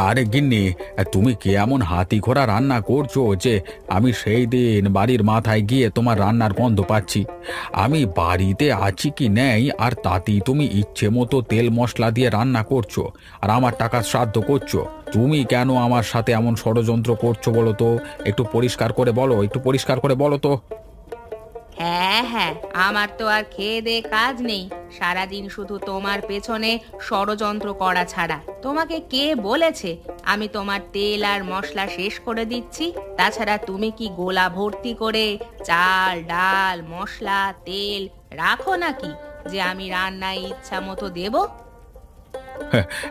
আরে গিন্নি, তুমি কি এমন হাতি ঘোড়া রান্না করছো যে আমি সেই দিন বাড়ির মাথায় গিয়ে তোমার রান্নার গন্ধ পাচ্ছি। আমি বাড়িতে আছি কি নেই আর তাতেই তুমি ইচ্ছে মতো তেল মশলা দিয়ে রান্না করছো আর আমার টাকা শ্রাদ্ধ করছো। তুমি কেন আমার সাথে এমন ষড়যন্ত্র করছো বলো তো? একটু পরিষ্কার করে বলো, একটু পরিষ্কার করে বলো তো। হ্যাঁ হ্যাঁ, আমার তো আর খেয়ে দে কাজ নেই, সারাদিন শুধু তোমার পেছনে ষড়যন্ত্র করা ছাড়া। তোমাকে কে বলেছে আমি তোমার তেল আর মশলা শেষ করে দিচ্ছি? তাছাড়া তুমি কি গোলা ভর্তি করে চাল ডাল মশলা তেল রাখো নাকি, যে আমি রান্নায় ইচ্ছা মতো দেব?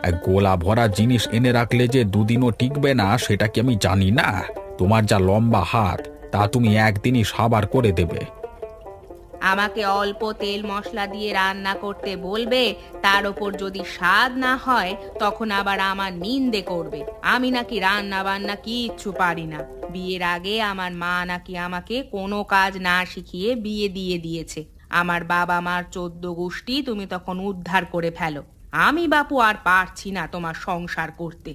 এক গোলা ভরা জিনিস এনে রাখলে যে দুদিনও টিকবে না সেটা কি আমি জানি না? তোমার যা লম্বা হাত, তা তুমি একদিনই সাবার করে দেবে। আমাকে অল্প তেল মশলা দিয়ে রান্না করতে বলবে, তার ওপর যদি স্বাদ না হয় তখন আবার আমার নিন্দে করবে আমি নাকি রান্না বান্না কিচ্ছু পারি না। বিয়ের আগে আমার মা নাকি আমাকে কোনো কাজ না শিখিয়ে বিয়ে দিয়ে দিয়েছে। আমার বাবা মার 14 গোষ্ঠী তুমি তখন উদ্ধার করে ফেলো। আমি বাপু আর পারছি না তোমার সংসার করতে।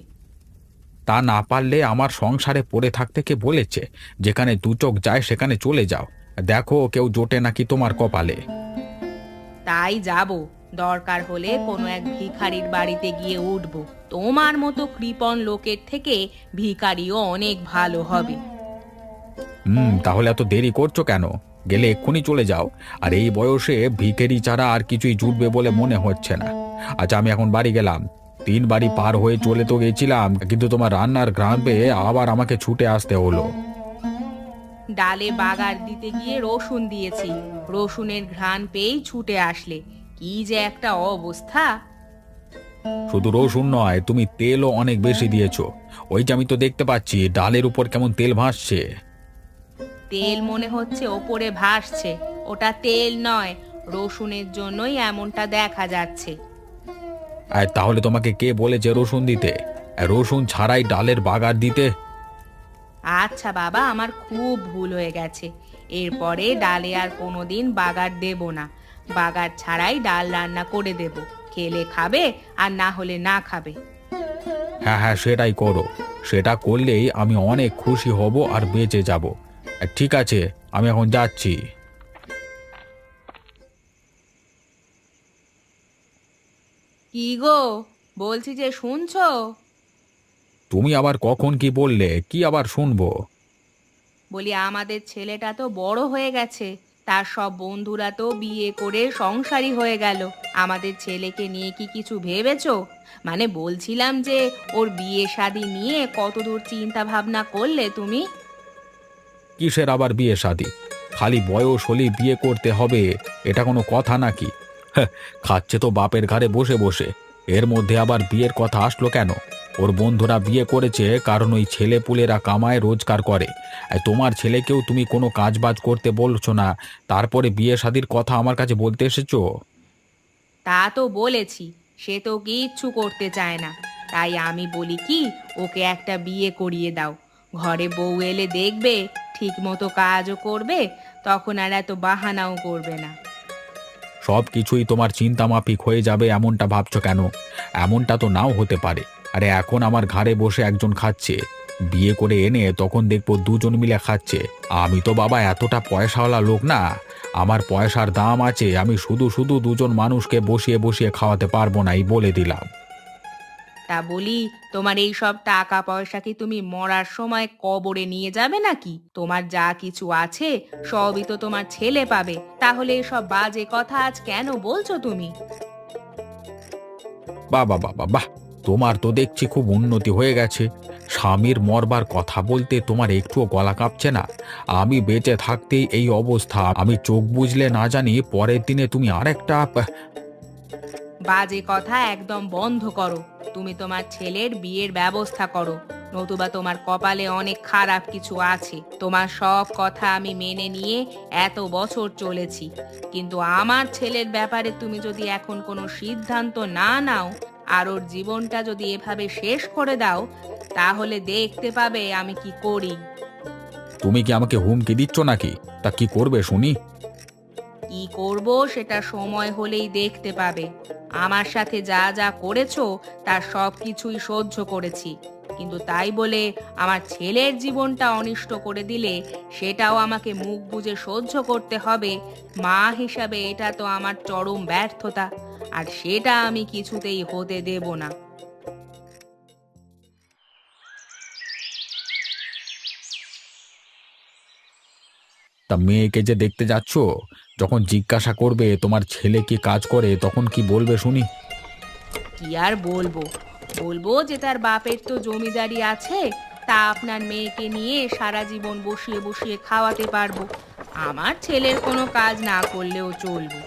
তা না পারলে আমার সংসারে পড়ে থাকতে কে বলেছে? যেখানে দু চোখ যায় সেখানে চলে যাও। দেখো কেউ জোটে নাকি তোমার কপালে। তাই যাব, দরকার হলে কোনো এক ভিখারির বাড়িতে গিয়ে উঠবো। তোমার মতো কৃপণ লোকের থেকে ভিখারিও অনেক ভালো হবে। তাহলে এত দেরি করছো কেন? গেলে এক্ষুনি চলে যাও। আর এই বয়সে ভিখারি ছাড়া আর কিছুই জুটবে বলে মনে হচ্ছে না। আচ্ছা, আমি এখন বাড়ি গেলাম। 3 বাড়ি পার হয়ে চলে তো গেছিলাম, কিন্তু তোমার রান্নার ঘ্রাণ পেয়ে আবার আমাকে ছুটে আসতে হলো। ডালে বাগার দিতে গিয়ে রসুন দিয়েছি, রসুনের ঘ্রাণ পেয়েই ছুটে আসলে। কি যে একটা অবস্থা! শুধু রসুন নয়, তুমি তেলও অনেক বেশি দিয়েছো। ওই যে আমি তো দেখতে পাচ্ছি ডালের উপর কেমন তেল ভাসছে। তেল মনে হচ্ছে ওপরে ভাসছে, ওটা তেল নয়, রসুনের জন্যই এমনটা দেখা যাচ্ছে। আর তাহলে তোমাকে কে বলেছে রসুন দিতে? আর রসুন ছাড়াই ডালের বাগার দিতে? আচ্ছা বাবা, আমার খুব ভুল হয়ে গেছে। এরপরে ডালে আর কোনোদিন বাগার দেব না। বাগার ছাড়াই ডাল রান্না করে দেব, খেলে খাবে আর না হলে না খাবে। হ্যাঁ হ্যাঁ, সেটাই করো। সেটা করলেই আমি অনেক খুশি হব আর বেঁচে যাব। ঠিক আছে, আমি এখন যাচ্ছি। কি গো, বলছি যে শুনছো? তুমি আবার কখন কি বললে? কি আবার শুনবো? বলি আমাদের ছেলেটা তো বড় হয়ে গেছে, তার সব বন্ধুরা তো বিয়ে করে সংসারী হয়ে গেল। আমাদের ছেলেকে নিয়ে কি কিছু ভেবেছো? মানে বলছিলাম যে ওর বিয়ে শাদী নিয়ে কতদূর চিন্তা ভাবনা করলে তুমি? কিসের আবার বিয়ে শাদী? খালি বয়স হলেই বিয়ে করতে হবে, এটা কোনো কথা নাকি? হ্যাঁ, খাচ্ছে তো বাপের ঘাড়ে বসে বসে, এর মধ্যে আবার বিয়ের কথা আসলো কেন? ওর বন্ধুরা বিয়ে করেছে কারণ ওই ছেলে পুলেরা কামায় রোজগার করে। আর তোমার ছেলেকেও তুমি কোনো কাজ বাজ করতে বলছো না, তারপরে বিয়ে শাদীর কথা আমার কাছে বলতে এসেছো? তা তো বলেছি, সে তো কিচ্ছু করতে চায় না। তাই আমি বলি কি, ওকে একটা বিয়ে করিয়ে দাও। ঘরে বউ এলে দেখবে ঠিক মতো কাজও করবে, তখন আর এত বাহানাও করবে না। সব কিছুই তোমার চিন্তা মাফিক হয়ে যাবে এমনটা ভাবছো কেন? এমনটা তো নাও হতে পারে। আরে এখন আমার ঘাড়ে বসে একজন খাচ্ছে, বিয়ে করে এনে তখন দেখবো দুজন মিলে খাচ্ছে। আমি তো বাবা এতটা পয়সাওয়ালা লোক না। আমার পয়সার দাম আছে, আমি শুধু শুধু দুজন মানুষকে বসিয়ে বসিয়ে খাওয়াতে পারবো না, এই বলে দিলাম। তা বলি, তোমার এই সব টাকা পয়সা কি তুমি মরার সময় কবরে নিয়ে যাবে নাকি? তোমার যা কিছু আছে সবই তো তোমার ছেলে পাবে, তাহলে এসব বাজে কথা আজ কেন বলছো তুমি? বাহ বাহ বাহ বাহ বাহ! তোমার তো দেখছি খুব উন্নতি হয়ে গেছে। স্বামীর মরবার কথা বলতে তোমার একটুও গলা কাঁপছে না। আমি বেঁচে থাকতেই এই অবস্থা, আমি চোখ বুজলে না জানি পরের দিনে তুমি আরেকটা বাজে কথা একদম বন্ধ করো। তুমি তোমার ছেলের বিয়ের ব্যবস্থা করো, নতুবা তোমার কপালে অনেক খারাপ কিছু আছে। তোমার সব কথা আমি মেনে নিয়ে এত বছর চলেছি, কিন্তু আমার ছেলের ব্যাপারে তুমি যদি এখন কোনো সিদ্ধান্ত না নাও আর ওর জীবনটা যদি এভাবে শেষ করে দাও, তাহলে দেখতে পাবে আমি কি করি। তুমি কি আমাকে হুমকি দিচ্ছ নাকি? তা কি করবে শুনি? কি করব সেটা সময় হলেই দেখতে পাবে। আমার সাথে যা যা করেছো তার সব কিছুই সহ্য করেছি, কিন্তু তাই বলে আমার ছেলের জীবনটা অনিষ্ট করে দিলে সেটাও আমাকে মুখ বুজে সহ্য করতে হবে। মা হিসাবে এটা তো আমার চরম ব্যর্থতা, আর সেটা আমি কিছুতেই হতে দেব না। তা মেয়েকে যে দেখতে যাচ্ছ, যখন জিজ্ঞাসা করবে তোমার ছেলে কি কাজ করে, তখন কি বলবে শুনি? কি আর বলবো, বলবো যে তার বাপের তো জমিদারি আছে, তা আপনার মেয়েকে নিয়ে সারা জীবন বসিয়ে বসিয়ে খাওয়াতে পারবো, আমার ছেলের কোনো কাজ না করলেও চলবে।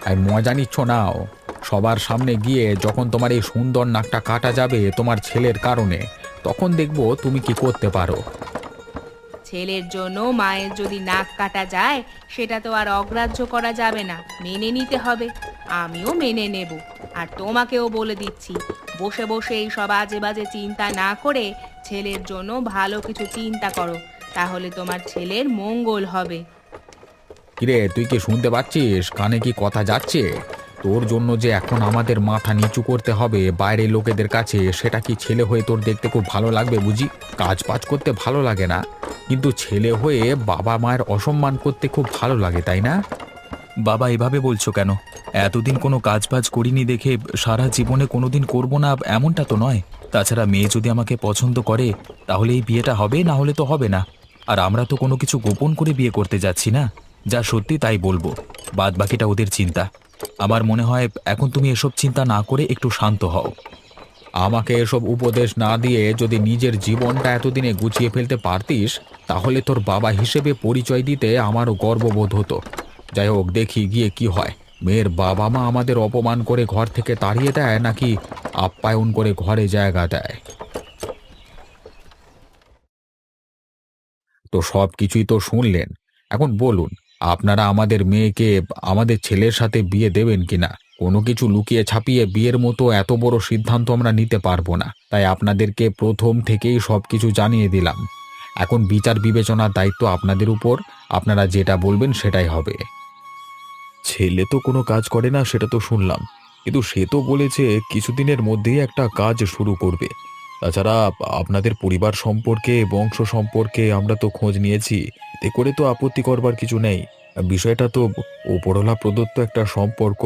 আর মজা নিচ্ছ নাও? সবার সামনে গিয়ে যখন তোমার এই সুন্দর নাকটা কাটা যাবে তোমার ছেলের কারণে, তখন দেখবো তুমি কি করতে পারো। ছেলের জন্য মায়ের যদি নাক কাটা যায় সেটা তো আর অগ্রাহ্য করা যাবে না, মেনে নিতে হবে। আমিও মেনে নেব। আর তোমাকেও বলে দিচ্ছি, বসে বসে এই সব আজে বাজে চিন্তা না করে ছেলের জন্য ভালো কিছু চিন্তা করো, তাহলে তোমার ছেলের মঙ্গল হবে। কিরে, তুই কি শুনতে পাচ্ছিস? কানে কি কথা যাচ্ছে? তোর জন্য যে এখন আমাদের মাথা নিচু করতে হবে বাইরের লোকেদের কাছে, সেটা কি ছেলে হয়ে তোর দেখতে খুব ভালো লাগবে বুঝি? কাজ বাজ করতে ভালো লাগে না, কিন্তু ছেলে হয়ে বাবা মায়ের অসম্মান করতে খুব ভালো লাগে, তাই না? বাবা, এভাবে বলছো কেন? এতদিন কোনো কাজবাজ করিনি দেখে সারা জীবনে কোনোদিন করব না এমনটা তো নয়। তাছাড়া মেয়ে যদি আমাকে পছন্দ করে তাহলে এই বিয়েটা হবে, না হলে তো হবে না। আর আমরা তো কোনো কিছু গোপন করে বিয়ে করতে যাচ্ছি না, যা সত্যি তাই বলবো। বাদ বাকিটা ওদের চিন্তা। আমার মনে হয় এখন তুমি এসব চিন্তা না করে একটু শান্ত হও। আমাকে এসব উপদেশ না দিয়ে যদি নিজের জীবনটা এতদিনে গুছিয়ে ফেলতে পারতিস, তাহলে তোর বাবা হিসেবে পরিচয় দিতে আমারও গর্ববোধ হতো। যাই হোক, দেখি গিয়ে কি হয়। মেয়ের বাবা মা আমাদের অপমান করে ঘর থেকে তাড়িয়ে দেয় নাকি আপ্যায়ন করে ঘরে জায়গা দেয়। তো সব কিছুই তো শুনলেন, এখন বলুন, আপনারা আমাদের মেয়েকে আমাদের ছেলের সাথে বিয়ে দেবেন কিনা? কোনো কিছু লুকিয়ে ছাপিয়ে বিয়ের মতো এত বড় সিদ্ধান্ত আমরা নিতে পারবো না, তাই আপনাদেরকে প্রথম থেকেই সব কিছু জানিয়ে দিলাম। এখন বিচার বিবেচনার দায়িত্ব আপনাদের উপর, আপনারা যেটা বলবেন সেটাই হবে। ছেলে তো কোনো কাজ করে না সেটা তো শুনলাম, কিন্তু সে তো বলেছে কিছুদিনের মধ্যেই একটা কাজ শুরু করবে। তাছাড়া আপনাদের পরিবার সম্পর্কে, বংশ সম্পর্কে আমরা তো খোঁজ নিয়েছি, এতে করে তো আপত্তি করবার কিছু নেই। বিষয়টা তো ওপরওয়ালা প্রদত্ত একটা সম্পর্ক,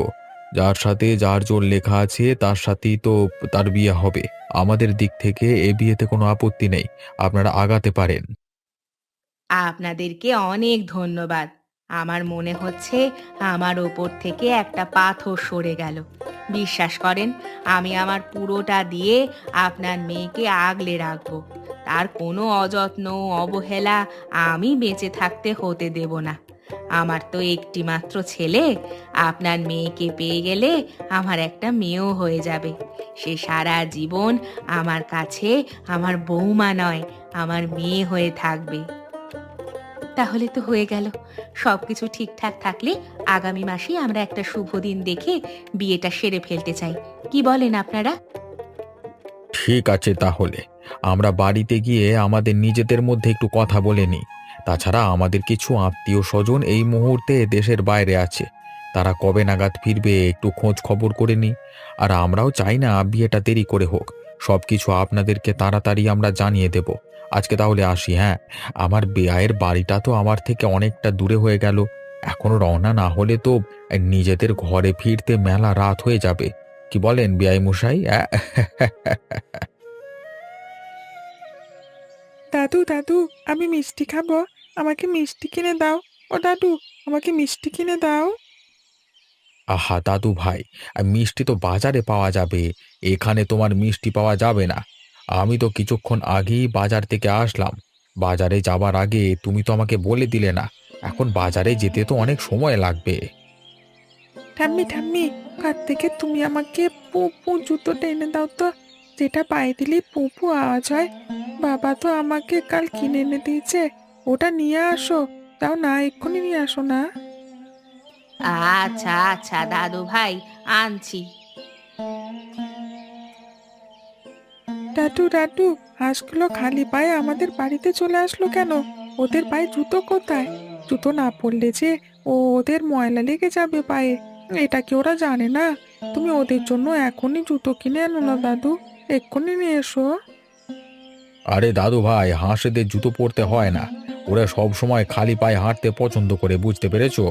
যার সাথে যার জোর লেখা আছে তার সাথেই তো তার বিয়ে হবে। আমাদের দিক থেকে এ বিয়েতে কোনো আপত্তি নেই, আপনারা আগাতে পারেন। আপনাদেরকে অনেক ধন্যবাদ। আমার মনে হচ্ছে আমার ওপর থেকে একটা পাথর সরে গেল। বিশ্বাস করেন, আমি আমার পুরোটা দিয়ে আপনার মেয়েকে আগলে রাখবো। তার কোনো অযত্ন অবহেলা আমি বেঁচে থাকতে হতে দেব না। আমার তো একটি মাত্র ছেলে, আপনার মেয়েকে পেয়ে গেলে আমার একটা মেয়েও হয়ে যাবে। সে সারা জীবন আমার কাছে আমার বৌমা নয়, আমার মেয়ে হয়ে থাকবে। তাহলে তো হয়ে গেল। সবকিছু ঠিকঠাক থাকলে আগামী মাসেই আমরা একটা শুভ দিন দেখে বিয়েটা সেরে ফেলতে চাই। কি বলেন আপনারা? ঠিক আছে, তাহলে আমরা বাড়িতে গিয়ে আমাদের নিজেদের মধ্যে একটু কথা বলে নিই। তাছাড়া আমাদের কিছু আত্মীয় স্বজন এই মুহূর্তে দেশের বাইরে আছে, তারা কবে নাগাদ ফিরবে একটু খোঁজ খবর করে নিই। আর আমরাও চাই না বিয়েটা দেরি করে হোক, সব কিছু আপনাদেরকে তাড়াতাড়ি আমরা জানিয়ে দেব। আজকে তাহলে আসি, হ্যাঁ? আমার বেয়ায়ের বাড়িটা তো আমার থেকে অনেকটা দূরে হয়ে গেল, এখন রওনা না হলে তো নিজেদের ঘরে ফিরতে মেলা রাত হয়ে যাবে। কি বলেন বেয়াই মশাই? দাদু দাদু, আমি মিষ্টি খাবো, আমাকে মিষ্টি কিনে দাও। ও দাদু, আমাকে মিষ্টি কিনে দাও। আহা দাদু ভাই, মিষ্টি তো বাজারে পাওয়া যাবে, এখানে তোমার মিষ্টি পাওয়া যাবে না। আমি তো কিছুক্ষণ আগেই বাজার থেকে আসলাম। বাজারে যাবার আগে তুমি তো আমাকে বলে দিলে না, এখন বাজারে যেতে তো অনেক সময় লাগবে। ঠাম্মি ঠাম্মি, কার থেকে তুমি আমাকে পুপু জুতোটা এনে দাও তো, যেটা পায়ে দিলে পুপু আওয়াজ হয়। বাবা তো আমাকে কাল কিনে এনে দিয়েছে, ওটা নিয়ে আসো। দাও না, এক্ষুনি নিয়ে আসো না। আচ্ছা আচ্ছা দাদু ভাই, আনছি। দাদু দাদু, হাঁসগুলো খালি পায়ে আমাদের বাড়িতে চলে আসলো কেন? ওদের পায়ে জুতো কোথায়? জুতো না পরলে যে ওদের ময়লা লেগে যাবে পায়ে। এটা কি ওরা জানে না? তুমি ওদের জন্য এখনই জুতো কিনে আনো না দাদু, এক্ষুনি নিয়ে এসো। আরে দাদু ভাই, হাঁসেদের জুতো পরতে হয় না। ওরা সব সময় খালি পায়ে হাঁটতে পছন্দ করে, বুঝতে পেরেছো?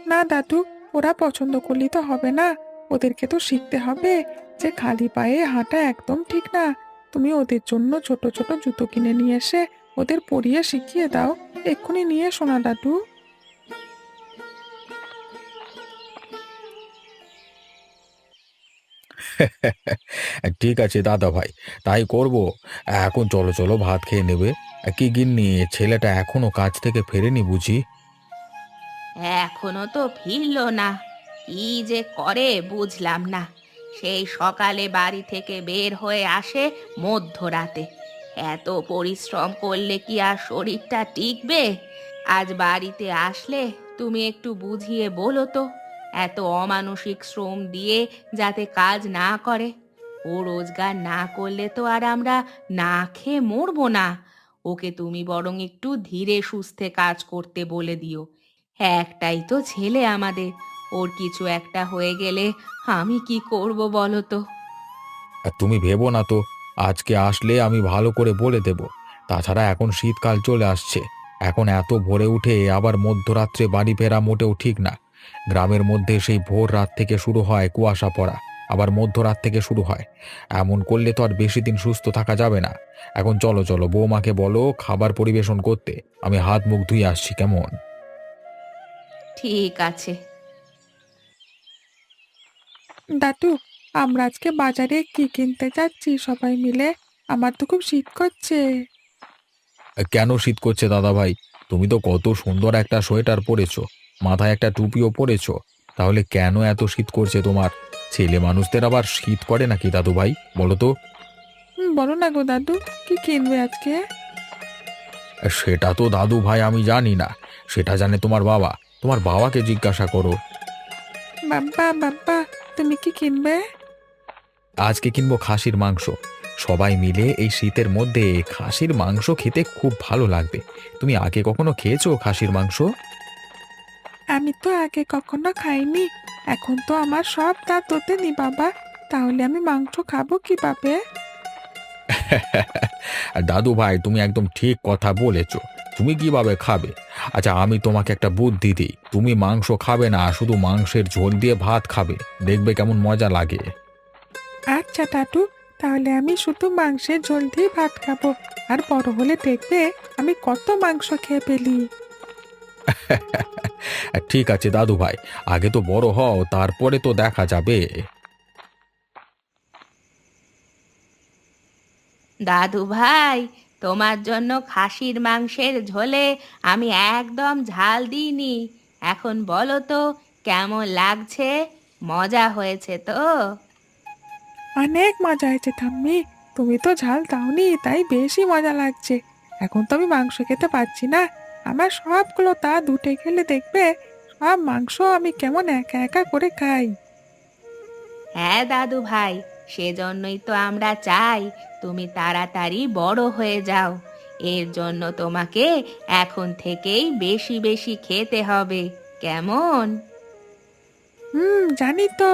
না দাদু, ওরা পছন্দ করলেই তো হবে না, ওদেরকে তো শিখতে হবে যে খালি পায়ে হাঁটা একদম ঠিক না। তুমি ওদের জন্য ছোট ছোট জুতো কিনে নিয়ে এসে ওদের পরিয়ে শিখিয়ে দাও, এক্ষুনি নিয়ে এসো না দাদু। ঠিক আছে দাদা ভাই, তাই করব। এখন চলো চলো, ভাত খেয়ে নেবে। কি গিন্নি, ছেলেটা এখনো কাজ থেকে ফেরেনি বুঝি? এখনো তো ফিরল না, কি যে করে বুঝলাম না। সেই সকালে বাড়ি থেকে বের হয়ে আসে মধ্যরাতে। এত পরিশ্রম করলে কি আর শরীরটা টিকবে? আজ বাড়িতে আসলে তুমি একটু বুঝিয়ে বলো তো, এত অমানসিক শ্রম দিয়ে যাতে কাজ না করে। ও রোজগার না করলে তো আর আমরা না খেয়ে মরবো না। ওকে তুমি বরং একটু ধীরে সুস্থে কাজ করতে বলে দিও। একটাই তো ছেলে আমাদের, ওর কিছু একটা হয়ে গেলে আমি কি করব বলো তো? আর তুমি ভেবো না তো, আজকে আসলে আমি ভালো করে বলে দেব। তাছাড়া এখন শীতকাল চলে আসছে। এখন এত ভোরে উঠে আবার মধ্যরাত্রে বাড়ি ফেরা মোটেও ঠিক না। গ্রামের মধ্যে সেই ভোর রাত থেকে শুরু হয় কুয়াশা পড়া, আবার মধ্যরাত থেকে শুরু হয়। এমন করলে তো আর বেশি দিন সুস্থ থাকা যাবে না। এখন চলো চলো, বৌমাকে বলো খাবার পরিবেশন করতে। আমি হাত মুখ ধুয়ে আসছি, কেমন? ঠিক আছে। দাদু, আমরা আজকে বাজারে কি কিনতে যাচ্ছি সবাই মিলে? আমার তো খুব শীত করছে। কেন শীত করছে দাদা ভাই? তুমি তো কত সুন্দর একটা সোয়েটার পরেছো, মাথায় একটা টুপিও পরেছো। তাহলে কেন এত শীত করছে তোমার? ছেলে মানুষদের আবার শীত করে নাকি দাদু ভাই, বলো তো? বলো না গো দাদু, কি কিনবে আজকে? সেটা তো দাদু ভাই আমি জানি না, সেটা জানে তোমার বাবা। তোমার বাবাকে জিজ্ঞাসা করো। বাব্বা বাব্বা, তুমি কি কিনবে? আজকে কিনবো খাসির মাংস। সবাই মিলে এই শীতের মধ্যে খাসির মাংস খেতে খুব ভালো লাগবে। তুমি আগে কখনো খেয়েছো খাসির মাংস? আমি তো আগে কখনো খাইনি, এখন তো আমার সব দাঁত ওঠেনি বাবা, তাহলে আমি মাংস খাবো কিভাবে? আর দাদু ভাই, তুমি একদম ঠিক কথা বলেছো। তুমি কিভাবে খাবে? আচ্ছা, আমি তোমাকে একটা বুদ্ধি দিই। তুমি মাংস খাবে না, শুধু মাংসের ঝোল দিয়ে ভাত খাবে, দেখবে কেমন মজা লাগে। আচ্ছা দাদু, তাহলে আমি শুধু মাংসের ঝোল দিয়ে ভাত খাবো, আর বড় হলে দেখবে আমি কত মাংস খেয়ে ফেলি। ঠিক আছে দাদু ভাই, আগে তো বড় হও, তারপরে তো দেখা যাবে। দাদু ভাই, তোমার জন্য খাসির মাংসের ঝোলে আমি একদম ঝাল দিইনি। এখন বলো তো কেমন লাগছে? মজা হয়েছে তো? অনেক মজা হয়েছে ঠাম্মি, তুমি তো ঝাল দাওনি তাই বেশি মজা লাগছে। এখন তো আমি মাংস খেতে পারছি না, আমার সবগুলো দাঁত উঠে গেলে দেখবে সব মাংস আমি কেমন একা একা করে খাই। হ্যাঁ দাদু ভাই, সেজন্যই তো আমরা চাই তুমি তাড়াতাড়ি বড় হয়ে যাও। এর জন্য তোমাকে এখন থেকেই বেশি বেশি খেতে হবে, কেমন? জানি তো।